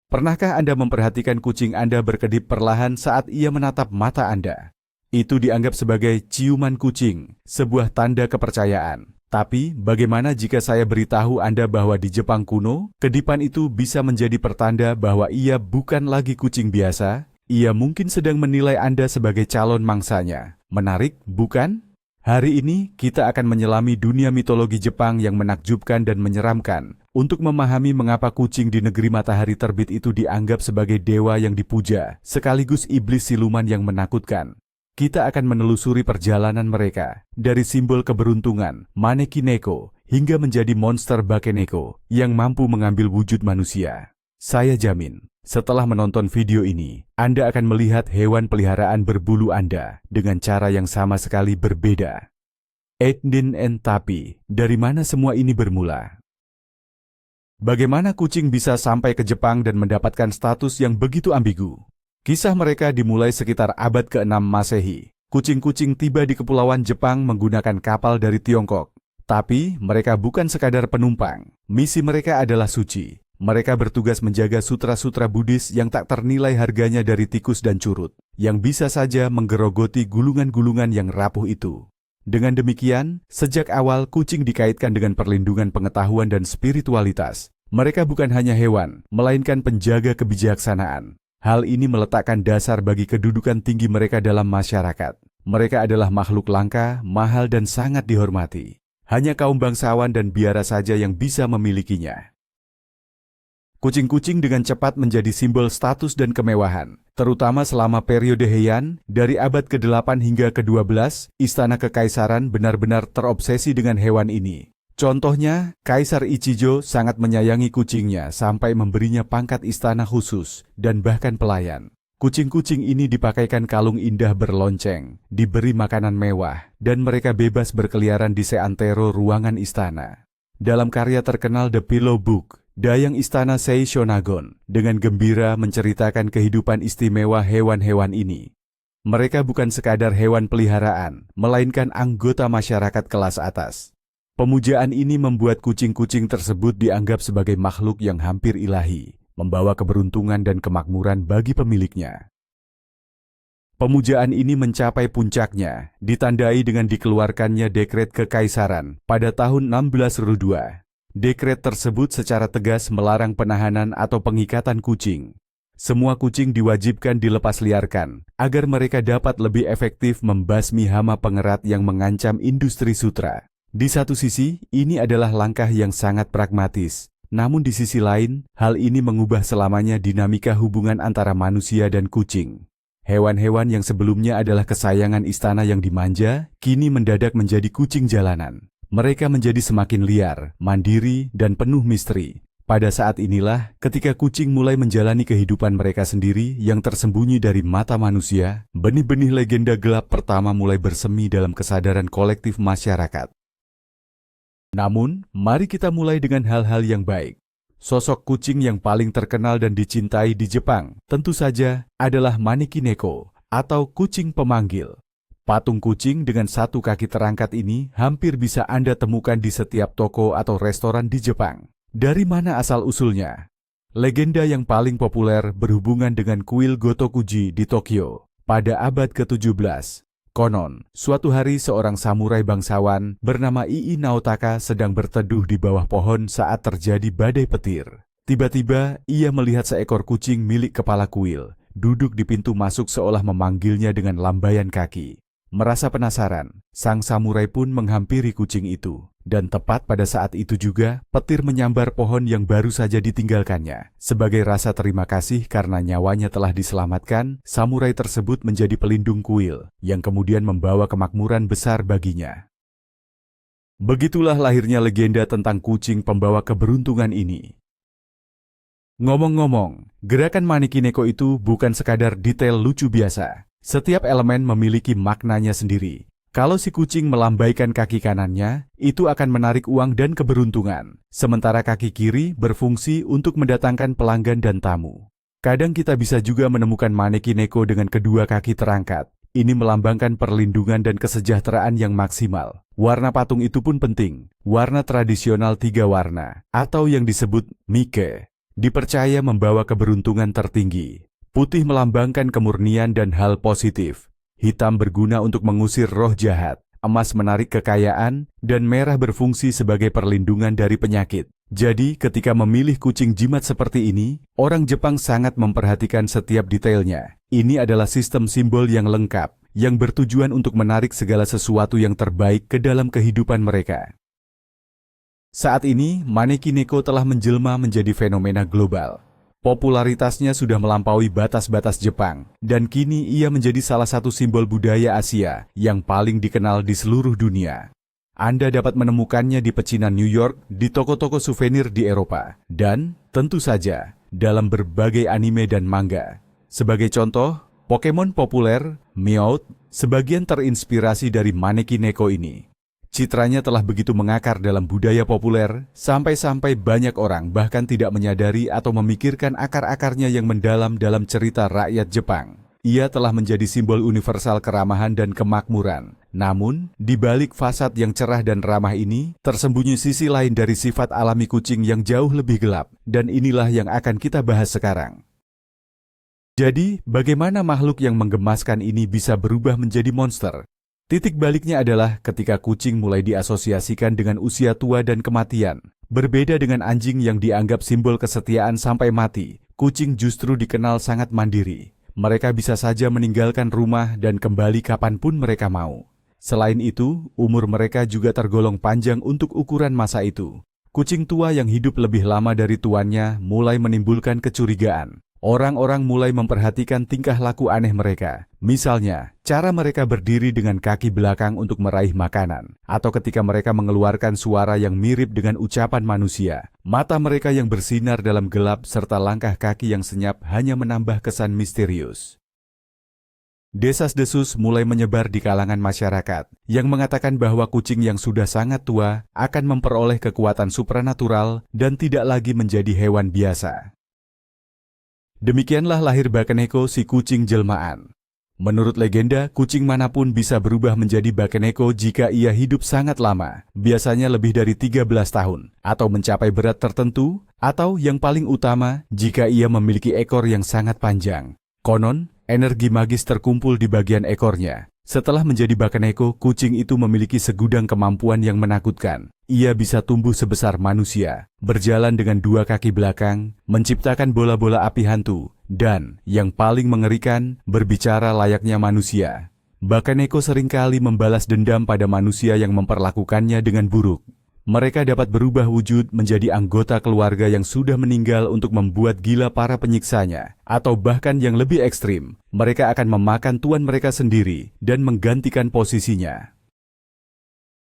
Pernahkah Anda memperhatikan kucing Anda berkedip perlahan saat ia menatap mata Anda? Itu dianggap sebagai ciuman kucing, sebuah tanda kepercayaan. Tapi, bagaimana jika saya beritahu Anda bahwa di Jepang kuno, kedipan itu bisa menjadi pertanda bahwa ia bukan lagi kucing biasa? Ia mungkin sedang menilai Anda sebagai calon mangsanya. Menarik, bukan? Hari ini, kita akan menyelami dunia mitologi Jepang yang menakjubkan dan menyeramkan, untuk memahami mengapa kucing di negeri matahari terbit itu dianggap sebagai dewa yang dipuja, sekaligus iblis siluman yang menakutkan. Kita akan menelusuri perjalanan mereka, dari simbol keberuntungan, Maneki Neko, hingga menjadi monster Bakeneko, yang mampu mengambil wujud manusia. Saya jamin, setelah menonton video ini, Anda akan melihat hewan peliharaan berbulu Anda dengan cara yang sama sekali berbeda. Tapi, dari mana semua ini bermula? Bagaimana kucing bisa sampai ke Jepang dan mendapatkan status yang begitu ambigu? Kisah mereka dimulai sekitar abad ke-6 Masehi. Kucing-kucing tiba di kepulauan Jepang menggunakan kapal dari Tiongkok. Tapi, mereka bukan sekadar penumpang. Misi mereka adalah suci. Mereka bertugas menjaga sutra-sutra Buddhis yang tak ternilai harganya dari tikus dan curut, yang bisa saja menggerogoti gulungan-gulungan yang rapuh itu. Dengan demikian, sejak awal kucing dikaitkan dengan perlindungan pengetahuan dan spiritualitas. Mereka bukan hanya hewan, melainkan penjaga kebijaksanaan. Hal ini meletakkan dasar bagi kedudukan tinggi mereka dalam masyarakat. Mereka adalah makhluk langka, mahal dan sangat dihormati. Hanya kaum bangsawan dan biara saja yang bisa memilikinya. Kucing-kucing dengan cepat menjadi simbol status dan kemewahan, terutama selama periode Heian, dari abad ke-8 hingga ke-12, istana kekaisaran benar-benar terobsesi dengan hewan ini. Contohnya, Kaisar Ichijo sangat menyayangi kucingnya sampai memberinya pangkat istana khusus dan bahkan pelayan. Kucing-kucing ini dipakaikan kalung indah berlonceng, diberi makanan mewah, dan mereka bebas berkeliaran di seantero ruangan istana. Dalam karya terkenal The Pillow Book, Dayang Istana Seishonagon dengan gembira menceritakan kehidupan istimewa hewan-hewan ini. Mereka bukan sekadar hewan peliharaan, melainkan anggota masyarakat kelas atas. Pemujaan ini membuat kucing-kucing tersebut dianggap sebagai makhluk yang hampir ilahi, membawa keberuntungan dan kemakmuran bagi pemiliknya. Pemujaan ini mencapai puncaknya, ditandai dengan dikeluarkannya dekret kekaisaran pada tahun 1602. Dekret tersebut secara tegas melarang penahanan atau pengikatan kucing. Semua kucing diwajibkan dilepas liarkan, agar mereka dapat lebih efektif membasmi hama pengerat yang mengancam industri sutra. Di satu sisi, ini adalah langkah yang sangat pragmatis. Namun di sisi lain, hal ini mengubah selamanya dinamika hubungan antara manusia dan kucing. Hewan-hewan yang sebelumnya adalah kesayangan istana yang dimanja, kini mendadak menjadi kucing jalanan. Mereka menjadi semakin liar, mandiri, dan penuh misteri. Pada saat inilah, ketika kucing mulai menjalani kehidupan mereka sendiri yang tersembunyi dari mata manusia, benih-benih legenda gelap pertama mulai bersemi dalam kesadaran kolektif masyarakat. Namun, mari kita mulai dengan hal-hal yang baik. Sosok kucing yang paling terkenal dan dicintai di Jepang, tentu saja, adalah Maneki Neko, atau kucing pemanggil. Patung kucing dengan satu kaki terangkat ini hampir bisa Anda temukan di setiap toko atau restoran di Jepang. Dari mana asal-usulnya? Legenda yang paling populer berhubungan dengan kuil Gotokuji di Tokyo pada abad ke-17. Konon, suatu hari seorang samurai bangsawan bernama Ii Naotaka sedang berteduh di bawah pohon saat terjadi badai petir. Tiba-tiba, ia melihat seekor kucing milik kepala kuil, duduk di pintu masuk seolah memanggilnya dengan lambaian kaki. Merasa penasaran, sang samurai pun menghampiri kucing itu. Dan tepat pada saat itu juga, petir menyambar pohon yang baru saja ditinggalkannya. Sebagai rasa terima kasih karena nyawanya telah diselamatkan, samurai tersebut menjadi pelindung kuil, yang kemudian membawa kemakmuran besar baginya. Begitulah lahirnya legenda tentang kucing pembawa keberuntungan ini. Ngomong-ngomong, gerakan Maneki Neko itu bukan sekadar detail lucu biasa. Setiap elemen memiliki maknanya sendiri. Kalau si kucing melambaikan kaki kanannya, itu akan menarik uang dan keberuntungan. Sementara kaki kiri berfungsi untuk mendatangkan pelanggan dan tamu. Kadang kita bisa juga menemukan Maneki Neko dengan kedua kaki terangkat. Ini melambangkan perlindungan dan kesejahteraan yang maksimal. Warna patung itu pun penting. Warna tradisional 3 warna, atau yang disebut Mike. dipercaya membawa keberuntungan tertinggi. Putih melambangkan kemurnian dan hal positif. Hitam berguna untuk mengusir roh jahat. Emas menarik kekayaan, dan merah berfungsi sebagai perlindungan dari penyakit. Jadi, ketika memilih kucing jimat seperti ini, orang Jepang sangat memperhatikan setiap detailnya. Ini adalah sistem simbol yang lengkap, yang bertujuan untuk menarik segala sesuatu yang terbaik ke dalam kehidupan mereka. Saat ini, maneki neko telah menjelma menjadi fenomena global. Popularitasnya sudah melampaui batas-batas Jepang, dan kini ia menjadi salah satu simbol budaya Asia yang paling dikenal di seluruh dunia. Anda dapat menemukannya di pecinan New York, di toko-toko souvenir di Eropa, dan tentu saja dalam berbagai anime dan manga. Sebagai contoh, Pokemon populer, Meowth, sebagian terinspirasi dari maneki neko ini. Citranya telah begitu mengakar dalam budaya populer, sampai-sampai banyak orang bahkan tidak menyadari atau memikirkan akar-akarnya yang mendalam dalam cerita rakyat Jepang. Ia telah menjadi simbol universal keramahan dan kemakmuran. Namun, di balik fasad yang cerah dan ramah ini, tersembunyi sisi lain dari sifat alami kucing yang jauh lebih gelap, dan inilah yang akan kita bahas sekarang. Jadi, bagaimana makhluk yang menggemaskan ini bisa berubah menjadi monster? Titik baliknya adalah ketika kucing mulai diasosiasikan dengan usia tua dan kematian. Berbeda dengan anjing yang dianggap simbol kesetiaan sampai mati, kucing justru dikenal sangat mandiri. Mereka bisa saja meninggalkan rumah dan kembali kapanpun mereka mau. Selain itu, umur mereka juga tergolong panjang untuk ukuran masa itu. Kucing tua yang hidup lebih lama dari tuannya mulai menimbulkan kecurigaan. Orang-orang mulai memperhatikan tingkah laku aneh mereka. Misalnya, cara mereka berdiri dengan kaki belakang untuk meraih makanan, atau ketika mereka mengeluarkan suara yang mirip dengan ucapan manusia. Mata mereka yang bersinar dalam gelap serta langkah kaki yang senyap hanya menambah kesan misterius. Desas-desus mulai menyebar di kalangan masyarakat, yang mengatakan bahwa kucing yang sudah sangat tua akan memperoleh kekuatan supranatural dan tidak lagi menjadi hewan biasa. Demikianlah lahir Bakeneko, si kucing jelmaan. Menurut legenda, kucing manapun bisa berubah menjadi Bakeneko jika ia hidup sangat lama, biasanya lebih dari 13 tahun, atau mencapai berat tertentu, atau yang paling utama, jika ia memiliki ekor yang sangat panjang. Konon, energi magis terkumpul di bagian ekornya. Setelah menjadi Bakeneko, kucing itu memiliki segudang kemampuan yang menakutkan. Ia bisa tumbuh sebesar manusia, berjalan dengan 2 kaki belakang, menciptakan bola-bola api hantu, dan, yang paling mengerikan, berbicara layaknya manusia. Bakeneko seringkali membalas dendam pada manusia yang memperlakukannya dengan buruk. Mereka dapat berubah wujud menjadi anggota keluarga yang sudah meninggal untuk membuat gila para penyiksanya, atau bahkan yang lebih ekstrim, mereka akan memakan tuan mereka sendiri dan menggantikan posisinya.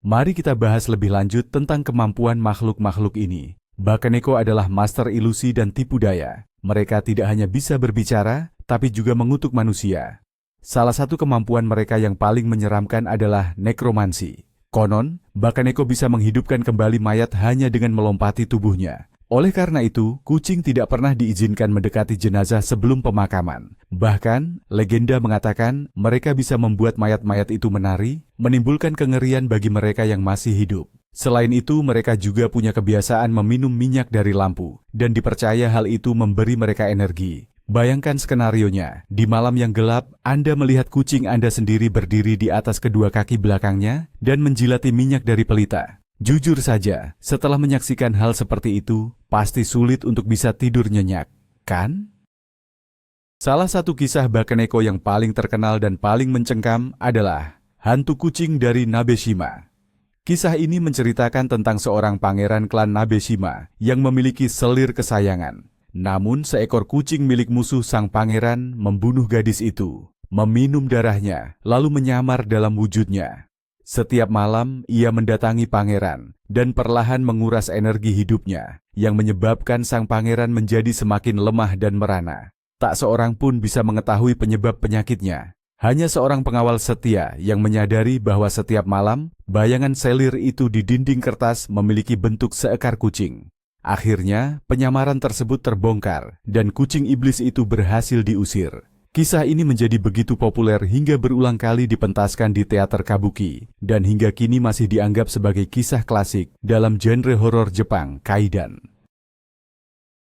Mari kita bahas lebih lanjut tentang kemampuan makhluk-makhluk ini. Bakeneko adalah master ilusi dan tipu daya. Mereka tidak hanya bisa berbicara, tapi juga mengutuk manusia. Salah satu kemampuan mereka yang paling menyeramkan adalah nekromansi. Konon, Bakeneko bisa menghidupkan kembali mayat hanya dengan melompati tubuhnya. Oleh karena itu, kucing tidak pernah diizinkan mendekati jenazah sebelum pemakaman. Bahkan, legenda mengatakan mereka bisa membuat mayat-mayat itu menari, menimbulkan kengerian bagi mereka yang masih hidup. Selain itu, mereka juga punya kebiasaan meminum minyak dari lampu, dan dipercaya hal itu memberi mereka energi. Bayangkan skenarionya, di malam yang gelap, Anda melihat kucing Anda sendiri berdiri di atas kedua kaki belakangnya dan menjilati minyak dari pelita. Jujur saja, setelah menyaksikan hal seperti itu, pasti sulit untuk bisa tidur nyenyak, kan? Salah satu kisah Bakeneko yang paling terkenal dan paling mencengkam adalah hantu kucing dari Nabeshima. Kisah ini menceritakan tentang seorang pangeran klan Nabeshima yang memiliki selir kesayangan. Namun seekor kucing milik musuh sang pangeran membunuh gadis itu, meminum darahnya, lalu menyamar dalam wujudnya. Setiap malam ia mendatangi pangeran dan perlahan menguras energi hidupnya, yang menyebabkan sang pangeran menjadi semakin lemah dan merana. Tak seorang pun bisa mengetahui penyebab penyakitnya. Hanya seorang pengawal setia yang menyadari bahwa setiap malam, bayangan selir itu di dinding kertas memiliki bentuk seekor kucing. Akhirnya, penyamaran tersebut terbongkar dan kucing iblis itu berhasil diusir. Kisah ini menjadi begitu populer hingga berulang kali dipentaskan di teater kabuki dan hingga kini masih dianggap sebagai kisah klasik dalam genre horor Jepang, kaidan.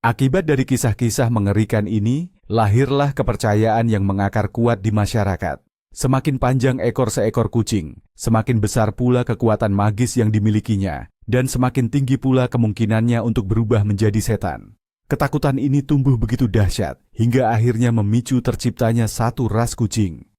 Akibat dari kisah-kisah mengerikan ini, lahirlah kepercayaan yang mengakar kuat di masyarakat. Semakin panjang ekor seekor kucing, semakin besar pula kekuatan magis yang dimilikinya, dan semakin tinggi pula kemungkinannya untuk berubah menjadi setan. Ketakutan ini tumbuh begitu dahsyat, hingga akhirnya memicu terciptanya satu ras kucing.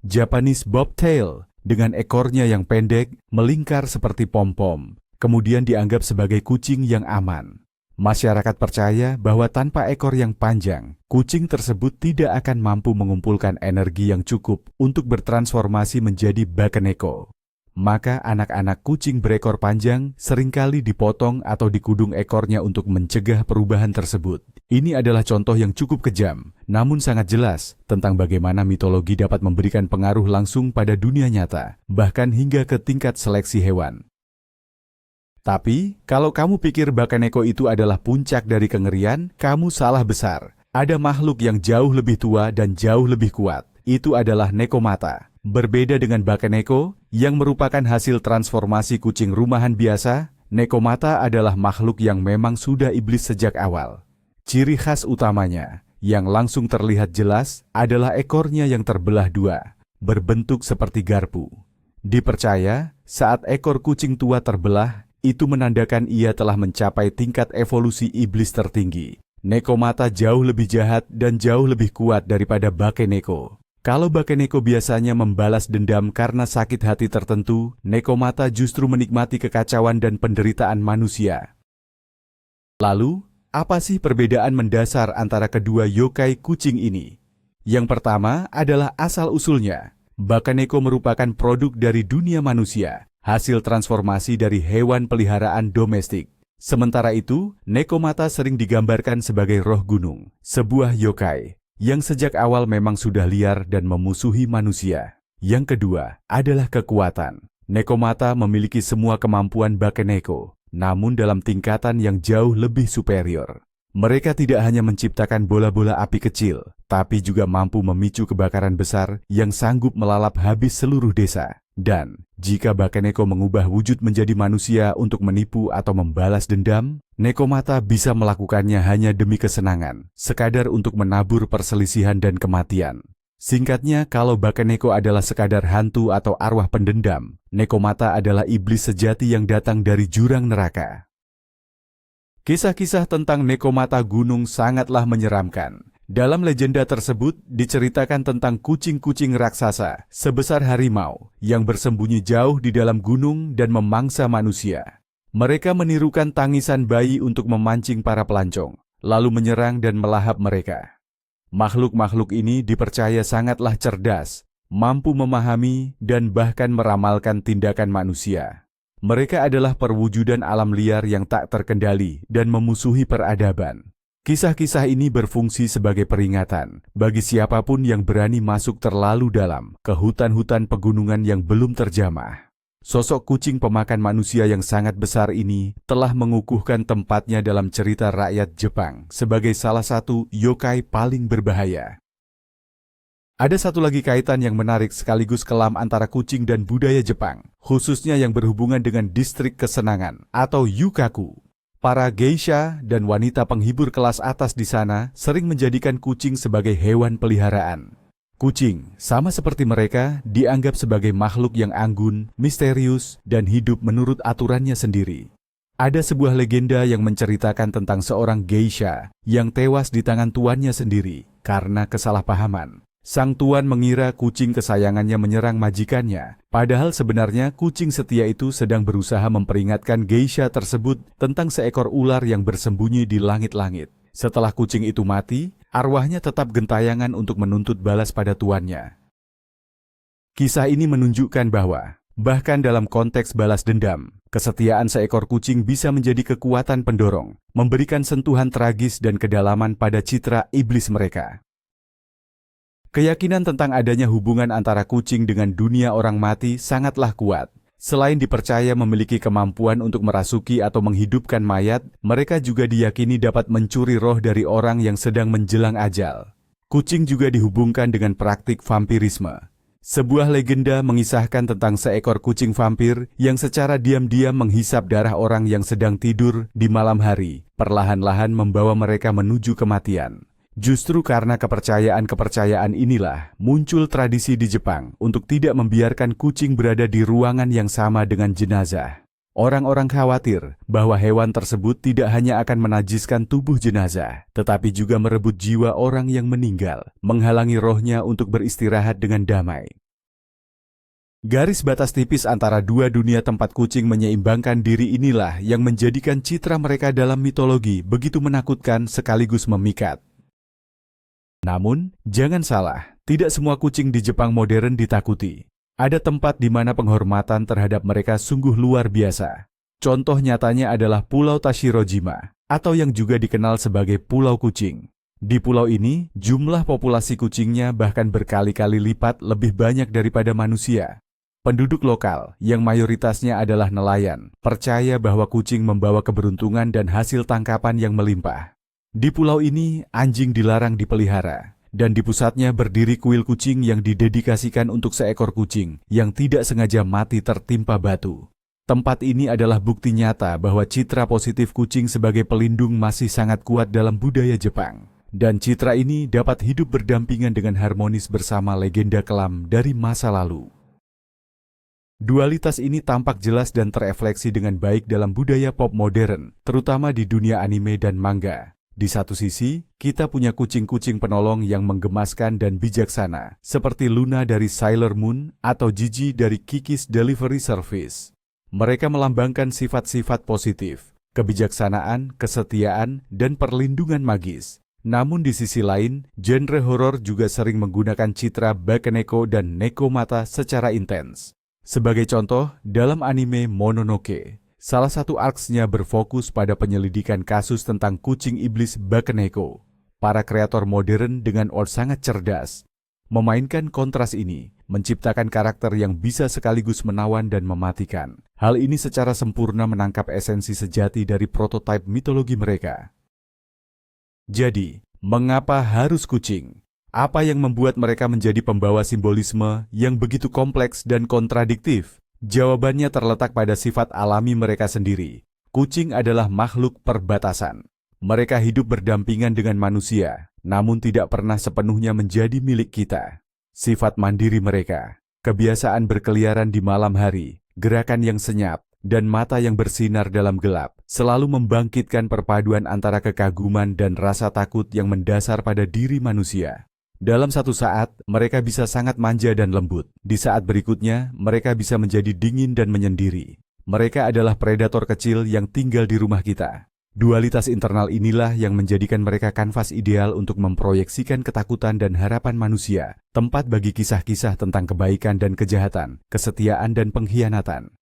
Japanese Bobtail, dengan ekornya yang pendek, melingkar seperti pom-pom, kemudian dianggap sebagai kucing yang aman. Masyarakat percaya bahwa tanpa ekor yang panjang, kucing tersebut tidak akan mampu mengumpulkan energi yang cukup untuk bertransformasi menjadi Bakeneko. Maka anak-anak kucing berekor panjang seringkali dipotong atau dikudung ekornya untuk mencegah perubahan tersebut. Ini adalah contoh yang cukup kejam, namun sangat jelas tentang bagaimana mitologi dapat memberikan pengaruh langsung pada dunia nyata, bahkan hingga ke tingkat seleksi hewan. Tapi, kalau kamu pikir Bakeneko itu adalah puncak dari kengerian, kamu salah besar. Ada makhluk yang jauh lebih tua dan jauh lebih kuat. Itu adalah Nekomata. Berbeda dengan Bakeneko, yang merupakan hasil transformasi kucing rumahan biasa, Nekomata adalah makhluk yang memang sudah iblis sejak awal. Ciri khas utamanya, yang langsung terlihat jelas, adalah ekornya yang terbelah dua, berbentuk seperti garpu. Dipercaya, saat ekor kucing tua terbelah, itu menandakan ia telah mencapai tingkat evolusi iblis tertinggi. Nekomata jauh lebih jahat dan jauh lebih kuat daripada Bakeneko. Kalau Bakeneko biasanya membalas dendam karena sakit hati tertentu, Nekomata justru menikmati kekacauan dan penderitaan manusia. Lalu, apa sih perbedaan mendasar antara kedua yokai kucing ini? Yang pertama adalah asal-usulnya. Bakeneko merupakan produk dari dunia manusia, hasil transformasi dari hewan peliharaan domestik. Sementara itu, Nekomata sering digambarkan sebagai roh gunung, sebuah yokai, yang sejak awal memang sudah liar dan memusuhi manusia. Yang kedua adalah kekuatan. Nekomata memiliki semua kemampuan Bakeneko, namun dalam tingkatan yang jauh lebih superior. Mereka tidak hanya menciptakan bola-bola api kecil, tapi juga mampu memicu kebakaran besar yang sanggup melalap habis seluruh desa. Dan, jika Bakeneko mengubah wujud menjadi manusia untuk menipu atau membalas dendam, Nekomata bisa melakukannya hanya demi kesenangan, sekadar untuk menabur perselisihan dan kematian. Singkatnya, kalau Bakeneko adalah sekadar hantu atau arwah pendendam, Nekomata adalah iblis sejati yang datang dari jurang neraka. Kisah-kisah tentang Nekomata gunung sangatlah menyeramkan. Dalam legenda tersebut diceritakan tentang kucing-kucing raksasa sebesar harimau yang bersembunyi jauh di dalam gunung dan memangsa manusia. Mereka menirukan tangisan bayi untuk memancing para pelancong, lalu menyerang dan melahap mereka. Makhluk-makhluk ini dipercaya sangatlah cerdas, mampu memahami dan bahkan meramalkan tindakan manusia. Mereka adalah perwujudan alam liar yang tak terkendali dan memusuhi peradaban. Kisah-kisah ini berfungsi sebagai peringatan bagi siapapun yang berani masuk terlalu dalam ke hutan-hutan pegunungan yang belum terjamah. Sosok kucing pemakan manusia yang sangat besar ini telah mengukuhkan tempatnya dalam cerita rakyat Jepang sebagai salah satu yokai paling berbahaya. Ada satu lagi kaitan yang menarik sekaligus kelam antara kucing dan budaya Jepang, khususnya yang berhubungan dengan distrik kesenangan atau yukaku. Para geisha dan wanita penghibur kelas atas di sana sering menjadikan kucing sebagai hewan peliharaan. Kucing, sama seperti mereka, dianggap sebagai makhluk yang anggun, misterius, dan hidup menurut aturannya sendiri. Ada sebuah legenda yang menceritakan tentang seorang geisha yang tewas di tangan tuannya sendiri karena kesalahpahaman. Sang tuan mengira kucing kesayangannya menyerang majikannya, padahal sebenarnya kucing setia itu sedang berusaha memperingatkan geisha tersebut tentang seekor ular yang bersembunyi di langit-langit. Setelah kucing itu mati, arwahnya tetap gentayangan untuk menuntut balas pada tuannya. Kisah ini menunjukkan bahwa, bahkan dalam konteks balas dendam, kesetiaan seekor kucing bisa menjadi kekuatan pendorong, memberikan sentuhan tragis dan kedalaman pada citra iblis mereka. Keyakinan tentang adanya hubungan antara kucing dengan dunia orang mati sangatlah kuat. Selain dipercaya memiliki kemampuan untuk merasuki atau menghidupkan mayat, mereka juga diyakini dapat mencuri roh dari orang yang sedang menjelang ajal. Kucing juga dihubungkan dengan praktik vampirisme. Sebuah legenda mengisahkan tentang seekor kucing vampir yang secara diam-diam menghisap darah orang yang sedang tidur di malam hari, perlahan-lahan membawa mereka menuju kematian. Justru karena kepercayaan-kepercayaan inilah muncul tradisi di Jepang untuk tidak membiarkan kucing berada di ruangan yang sama dengan jenazah. Orang-orang khawatir bahwa hewan tersebut tidak hanya akan menajiskan tubuh jenazah, tetapi juga merebut jiwa orang yang meninggal, menghalangi rohnya untuk beristirahat dengan damai. Garis batas tipis antara dua dunia tempat kucing menyeimbangkan diri inilah yang menjadikan citra mereka dalam mitologi begitu menakutkan sekaligus memikat. Namun, jangan salah, tidak semua kucing di Jepang modern ditakuti. Ada tempat di mana penghormatan terhadap mereka sungguh luar biasa. Contoh nyatanya adalah Pulau Tashirojima, atau yang juga dikenal sebagai Pulau Kucing. Di pulau ini, jumlah populasi kucingnya bahkan berkali-kali lipat lebih banyak daripada manusia. Penduduk lokal, yang mayoritasnya adalah nelayan, percaya bahwa kucing membawa keberuntungan dan hasil tangkapan yang melimpah. Di pulau ini, anjing dilarang dipelihara. Dan di pusatnya berdiri kuil kucing yang didedikasikan untuk seekor kucing yang tidak sengaja mati tertimpa batu. Tempat ini adalah bukti nyata bahwa citra positif kucing sebagai pelindung masih sangat kuat dalam budaya Jepang. Dan citra ini dapat hidup berdampingan dengan harmonis bersama legenda kelam dari masa lalu. Dualitas ini tampak jelas dan terefleksi dengan baik dalam budaya pop modern, terutama di dunia anime dan manga. Di satu sisi, kita punya kucing-kucing penolong yang menggemaskan dan bijaksana, seperti Luna dari Sailor Moon atau Gigi dari Kiki's Delivery Service. Mereka melambangkan sifat-sifat positif, kebijaksanaan, kesetiaan, dan perlindungan magis. Namun di sisi lain, genre horor juga sering menggunakan citra Bakeneko dan Nekomata secara intens. Sebagai contoh, dalam anime Mononoke, salah satu arcs-nya berfokus pada penyelidikan kasus tentang kucing iblis Bakeneko. Para kreator modern dengan sangat cerdas memainkan kontras ini, menciptakan karakter yang bisa sekaligus menawan dan mematikan. Hal ini secara sempurna menangkap esensi sejati dari prototipe mitologi mereka. Jadi, mengapa harus kucing? Apa yang membuat mereka menjadi pembawa simbolisme yang begitu kompleks dan kontradiktif? Jawabannya terletak pada sifat alami mereka sendiri. Kucing adalah makhluk perbatasan. Mereka hidup berdampingan dengan manusia, namun tidak pernah sepenuhnya menjadi milik kita. Sifat mandiri mereka, kebiasaan berkeliaran di malam hari, gerakan yang senyap, dan mata yang bersinar dalam gelap, selalu membangkitkan perpaduan antara kekaguman dan rasa takut yang mendasar pada diri manusia. Dalam satu saat, mereka bisa sangat manja dan lembut. Di saat berikutnya, mereka bisa menjadi dingin dan menyendiri. Mereka adalah predator kecil yang tinggal di rumah kita. Dualitas internal inilah yang menjadikan mereka kanvas ideal untuk memproyeksikan ketakutan dan harapan manusia, tempat bagi kisah-kisah tentang kebaikan dan kejahatan, kesetiaan dan pengkhianatan.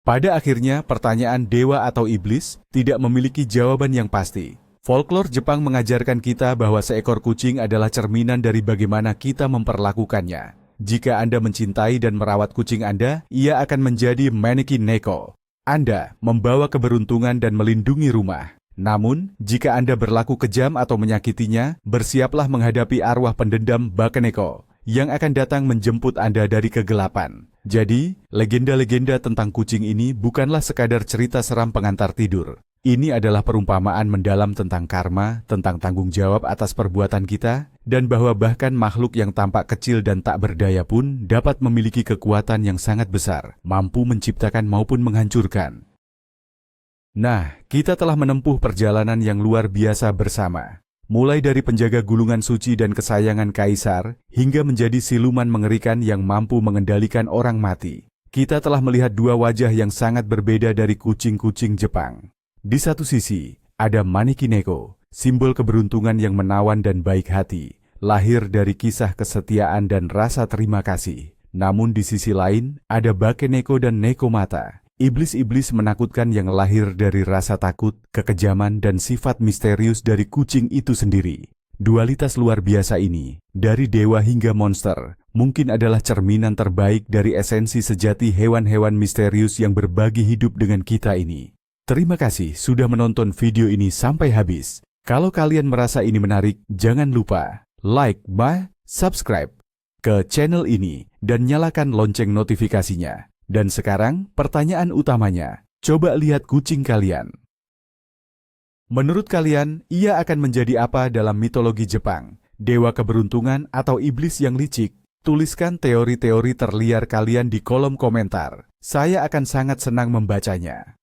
Pada akhirnya, pertanyaan dewa atau iblis tidak memiliki jawaban yang pasti. Folklore Jepang mengajarkan kita bahwa seekor kucing adalah cerminan dari bagaimana kita memperlakukannya. Jika Anda mencintai dan merawat kucing Anda, ia akan menjadi Maneki Neko. Anda membawa keberuntungan dan melindungi rumah. Namun, jika Anda berlaku kejam atau menyakitinya, bersiaplah menghadapi arwah pendendam Bakeneko yang akan datang menjemput Anda dari kegelapan. Jadi, legenda-legenda tentang kucing ini bukanlah sekadar cerita seram pengantar tidur. Ini adalah perumpamaan mendalam tentang karma, tentang tanggung jawab atas perbuatan kita, dan bahwa bahkan makhluk yang tampak kecil dan tak berdaya pun dapat memiliki kekuatan yang sangat besar, mampu menciptakan maupun menghancurkan. Nah, kita telah menempuh perjalanan yang luar biasa bersama. Mulai dari penjaga gulungan suci dan kesayangan kaisar, hingga menjadi siluman mengerikan yang mampu mengendalikan orang mati. Kita telah melihat dua wajah yang sangat berbeda dari kucing-kucing Jepang. Di satu sisi, ada Maneki Neko, simbol keberuntungan yang menawan dan baik hati, lahir dari kisah kesetiaan dan rasa terima kasih. Namun di sisi lain, ada Bakeneko dan Nekomata, iblis-iblis menakutkan yang lahir dari rasa takut, kekejaman, dan sifat misterius dari kucing itu sendiri. Dualitas luar biasa ini, dari dewa hingga monster, mungkin adalah cerminan terbaik dari esensi sejati hewan-hewan misterius yang berbagi hidup dengan kita ini. Terima kasih sudah menonton video ini sampai habis. Kalau kalian merasa ini menarik, jangan lupa like, subscribe, ke channel ini dan nyalakan lonceng notifikasinya. Dan sekarang, pertanyaan utamanya, coba lihat kucing kalian. Menurut kalian, ia akan menjadi apa dalam mitologi Jepang? Dewa keberuntungan atau iblis yang licik? Tuliskan teori-teori terliar kalian di kolom komentar. Saya akan sangat senang membacanya.